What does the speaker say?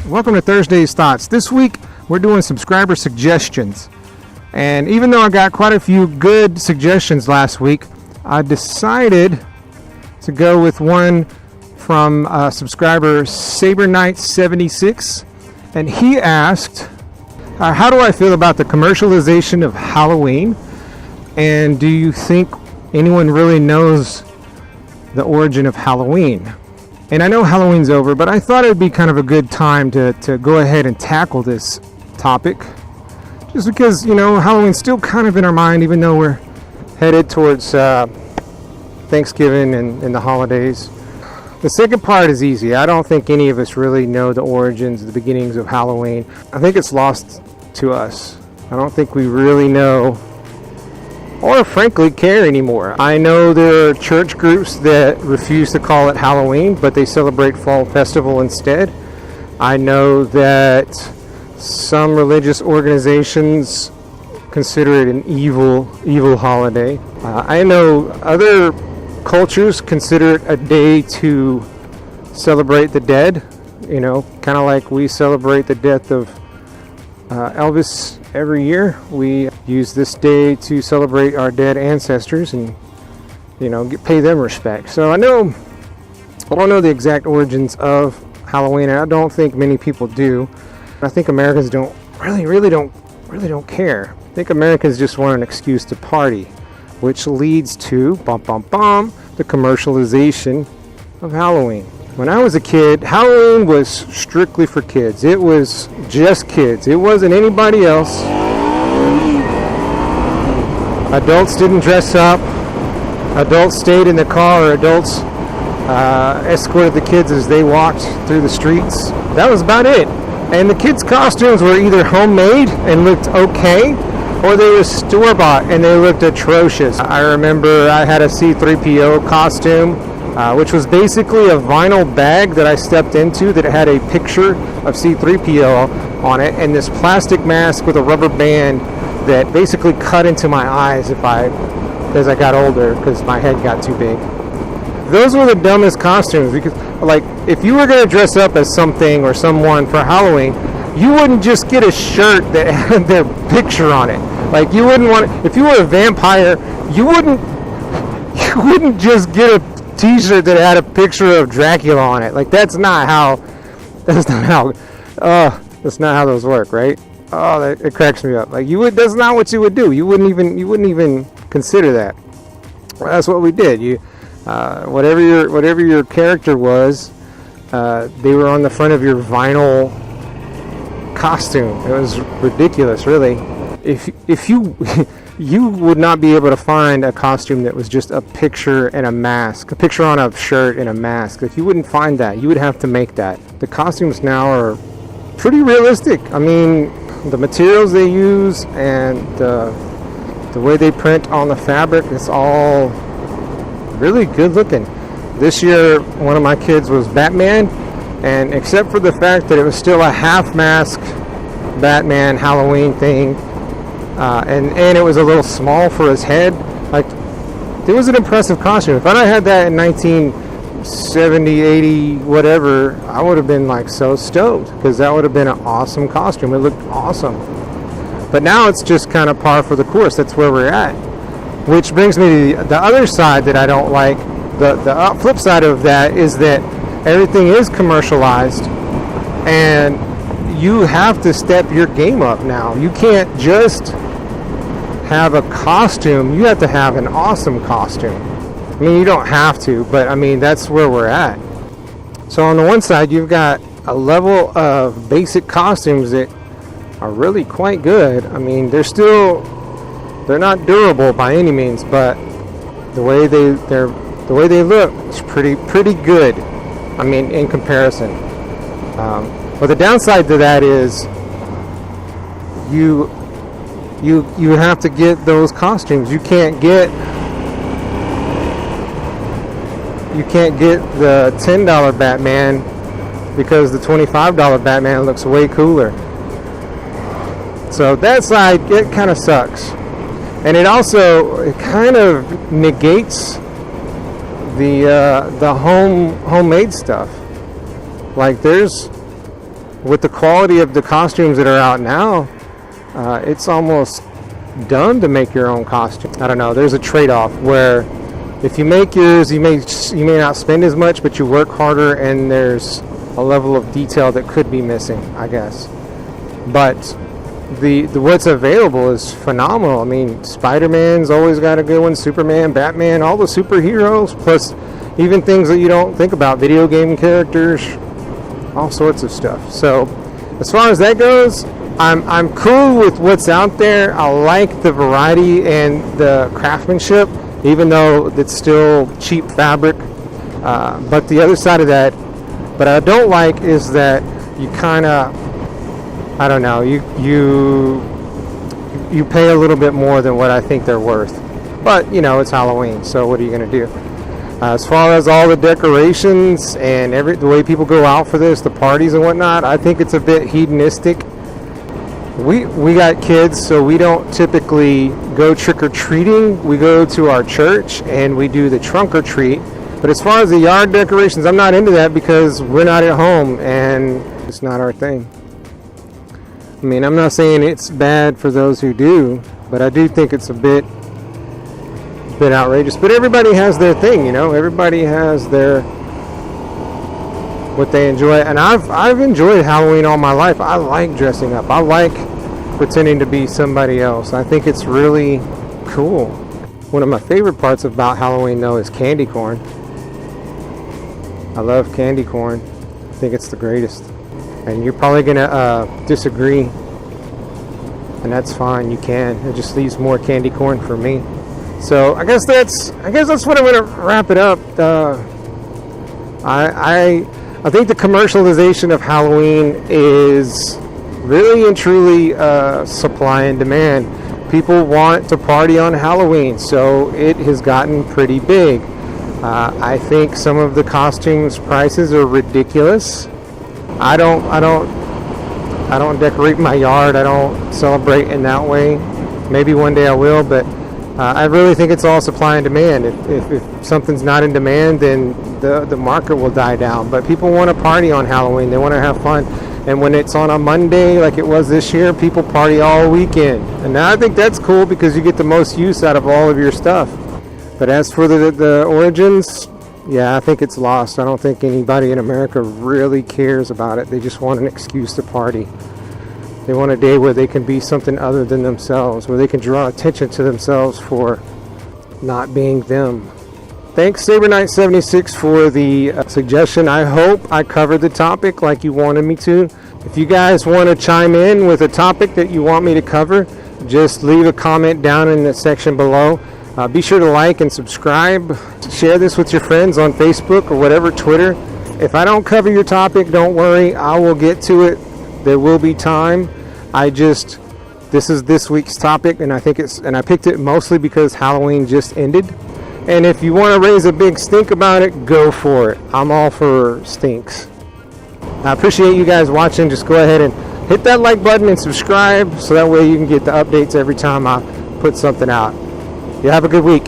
Welcome to Thursday's Thoughts. This week, we're doing subscriber suggestions. And even though I got quite a few good suggestions last week, I decided to go with one from subscriber SaberKnight76. And he asked, how do I feel about the commercialization of Halloween? And do you think anyone really knows the origin of Halloween? And I know Halloween's over, but I thought it would be kind of a good time to go ahead and tackle this topic. Just because, Halloween's still kind of in our mind, even though we're headed towards Thanksgiving and the holidays. The second part is easy. I don't think any of us really know the origins, the beginnings of Halloween. I think it's lost to us. I don't think we really know or frankly care anymore. I know there are church groups that refuse to call it Halloween, but they celebrate Fall Festival instead. I know that some religious organizations consider it an evil holiday. I know other cultures consider it a day to celebrate the dead, kind of like we celebrate the death of Elvis every year. We use this day to celebrate our dead ancestors and, pay them respect. So I don't know the exact origins of Halloween, and I don't think many people do. I think Americans don't really don't care. I think Americans just want an excuse to party, which leads to the commercialization of Halloween. When I was a kid, Halloween was strictly for kids. It was just kids. It wasn't anybody else. Adults didn't dress up. Adults stayed in the car, or adults escorted the kids as they walked through the streets. That was about it. And the kids' costumes were either homemade and looked okay, or they were store-bought and they looked atrocious. I remember I had a C-3PO costume, which was basically a vinyl bag that I stepped into that had a picture of C-3PO on it, and this plastic mask with a rubber band that basically cut into my eyes as I got older because my head got too big. Those were the dumbest costumes, because if you were going to dress up as something or someone for Halloween, you wouldn't just get a shirt that had their picture on it. You wouldn't want, if you were a vampire, you wouldn't just get a t-shirt that had a picture of Dracula on it. That's not how those work, right? Oh, it cracks me up. That's not what you would do. You wouldn't even consider that. Well, that's what we did. Whatever your character was, they were on the front of your vinyl costume. It was ridiculous, really. If you you would not be able to find a costume that was just a picture and a mask, a picture on a shirt and a mask. You wouldn't find that. You would have to make that. The costumes now are pretty realistic. I mean, the materials they use and the way they print on the fabric, it's all really good looking. This year, one of my kids was Batman, and except for the fact that it was still a half mask Batman Halloween thing, and it was a little small for his head, it was an impressive costume. If I had that in 1970, 80, whatever, I would have been so stoked, because that would have been an awesome costume. It looked awesome. But now it's just kind of par for the course. That's where we're at. Which brings me to the other side that I don't like. The flip side of that is that everything is commercialized, and you have to step your game up now. You can't just have a costume. You have to have an awesome costume. I mean, you don't have to, but I mean, that's where we're at. So on the one side, you've got a level of basic costumes that are really quite good. I mean, they're not durable by any means, but the way they look is pretty good. I mean, in comparison. But the downside to that is you have to get those costumes. You can't get the $10 Batman because the $25 Batman looks way cooler. So that side, it kind of sucks. And it kind of negates the homemade stuff. Like there's, with the quality of the costumes that are out now, it's almost dumb to make your own costume. I don't know. There's a trade-off where if you make yours, you may not spend as much, but you work harder, and there's a level of detail that could be missing, I guess. But the what's available is phenomenal. I mean, Spider-Man's always got a good one. Superman, Batman, all the superheroes, plus even things that you don't think about, video game characters, all sorts of stuff. So as far as that goes, I'm cool with what's out there. I like the variety and the craftsmanship, even though it's still cheap fabric. But the other side of that, what I don't like is that you kind of, I don't know, you pay a little bit more than what I think they're worth. But, you know, it's Halloween, so what are you going to do? As far as all the decorations and the way people go out for this, the parties and whatnot, I think it's a bit hedonistic. We got kids, so we don't typically go trick-or-treating. We go to our church and we do the trunk-or-treat. But as far as the yard decorations, I'm not into that because we're not at home and it's not our thing. I mean, I'm not saying it's bad for those who do, but I do think it's a bit outrageous. But everybody has their thing, you know. Everybody has their what they enjoy, and I've enjoyed Halloween all my life. I like dressing up. I like pretending to be somebody else. I think it's really cool. One of my favorite parts about Halloween, though, is candy corn. I love candy corn. I think it's the greatest. And you're probably gonna disagree, and that's fine. You can. It just leaves more candy corn for me. So I guess that's what I'm gonna wrap it up. I think the commercialization of Halloween is really and truly supply and demand. People want to party on Halloween, so it has gotten pretty big. I think some of the costumes prices are ridiculous. I don't decorate my yard. I don't celebrate in that way. Maybe one day I will, but I really think it's all supply and demand. If something's not in demand, then the market will die down. But people want to party on Halloween. They want to have fun. And when it's on a Monday, like it was this year, people party all weekend. And I think that's cool because you get the most use out of all of your stuff. But as for the origins, yeah, I think it's lost. I don't think anybody in America really cares about it. They just want an excuse to party. They want a day where they can be something other than themselves, where they can draw attention to themselves for not being them. Thanks, SaberKnight76, for the suggestion. I hope I covered the topic like you wanted me to. If you guys want to chime in with a topic that you want me to cover, just leave a comment down in the section below. Be sure to like and subscribe. Share this with your friends on Facebook or whatever, Twitter. If I don't cover your topic, don't worry. I will get to it. There will be time. This is this week's topic, and I picked it mostly because Halloween just ended. And if you want to raise a big stink about it, go for it. I'm all for stinks. I appreciate you guys watching. Just go ahead and hit that like button and subscribe so that way you can get the updates every time I put something out. You have a good week.